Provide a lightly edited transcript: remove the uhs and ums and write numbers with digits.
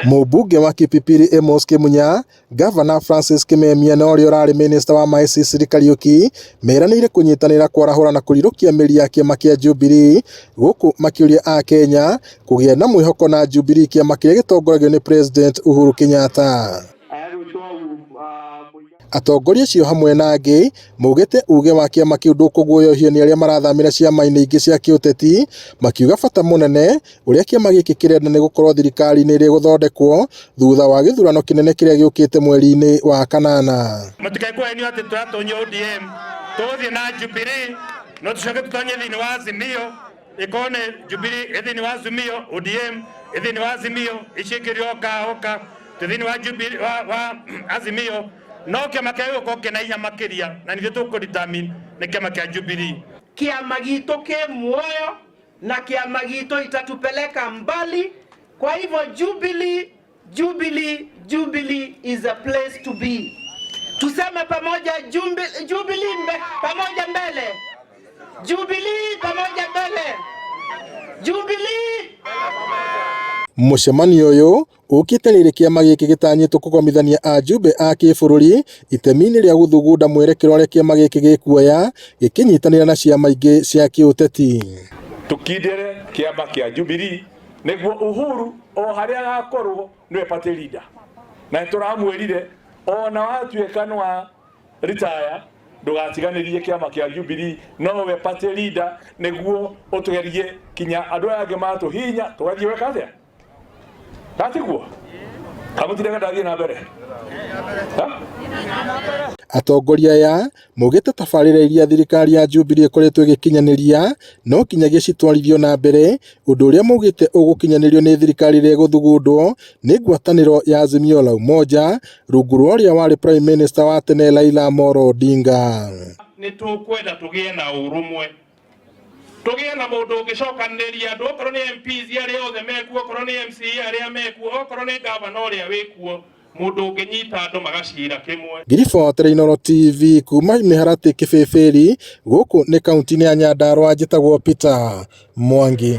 Mũmbunge wa Kipipiri Amos Kimunya, Governor Francis Kimemia na ũrĩa ũrarĩ Minister wa Maĩ Cecily Kariuki meranĩire kũnyitanĩra kwarahũra na kũrirũkia mĩri ya kĩama kĩa Jubilee gũkũ makĩria a Kenya kũgĩa na mwĩhoko na Jubilee, kĩama kĩrĩa gĩtongoragio nĩ President Uhuru Kenyatta. Atongoria acio hamwe na angĩ maugĩte uge wa kĩama kĩu ndũkũguoyohio nĩ arĩa marathamĩra ciama-inĩ ingĩ cia kĩũteti, makiuga bata mũnene ũrĩa kĩama gĩkĩ kĩrenda nĩ gũkorwo thirikari-inĩ ĩrĩa gũthondekwo thutha wa gĩthurano kĩnene kĩrĩa gĩũkĩte mweri-inĩ wa kanana. Mũtikaiguanio atĩ tũratonyia ODM tũthiĩ na Jubilee no tũcoke tũtonye thĩinĩ wa Azimio, ĩkone Jubilee thĩinĩ wa Azimio, ODM thĩinĩ wa Azimio, icikĩrio oka thĩinĩ wa Jubilee wa Azimio. No kĩama kĩa gũkorwo kĩna hinya makĩria na nĩgĩo tũkũdetermine nĩ kĩama kĩa Jubilee. Kĩama gitũ kĩ muoyo na kĩama gitũ itatupeleka mbali. Kwa hivyo Jubilee is a place to be. Tuseme pamoja Jubilee pamoja mbele. Jubilee pamoja mbele. Jubilee. Mũcemanio ũyũ ũkĩte rĩrĩ kĩama gĩkĩ gĩtanyĩtwo kũgomithania ajumbe a kĩbũrũri itemi-inĩ rĩa gũthugunda mwerekero ũrĩa kĩama gĩkĩ gĩkuoya gĩkĩnyitanĩra na ciama ingĩ cia kĩũteti. Tukindĩre kĩama kĩa Jubilee nĩguo Uhuru o harĩa agakorwo nĩwe party leader, na tũramwĩrire ona watuĩka nĩ wa retire ndũgatiganĩrie kĩama kĩa Jubilee, no we party leader nĩguo ũtũgerie kinya andũ aya angĩ matũhinya tũgathiĩ weka atĩa. Atongoria aya maugĩte tabarĩra iria thirikari ya Jubilee ĩkoretwo ĩgĩkinyanĩria no kinyagia citwarithio na mbere, ũndũ ũrĩa maugĩte ũgũkinyanĩrio nĩ thirikari ĩrĩa gũthugundwo nĩ ngwatanĩro ya Azimio la Umoja rungu rwa ũrĩa warĩ Prime Minister wa tene Raila Amolo Odinga. Nĩ tũkwenda tũgĩe na ũrũmwe, tũgĩe na mũndũ ũngĩcokanĩrĩria andũ, okorwo nĩ MPs arĩa othe mekuo, okorwo nĩ MCA arĩa mekuo, okorwo nĩ governor ũrĩa wĩkuo, mũndũ ũngĩnyita andũ magacira kĩmwe. Ngiribotere Inooro TV kuma Mĩharatĩ Kĩbĩbĩri gũkũ nĩ kaunti-inĩ ya Nyandarua, njĩtagwo Peter Mwangi.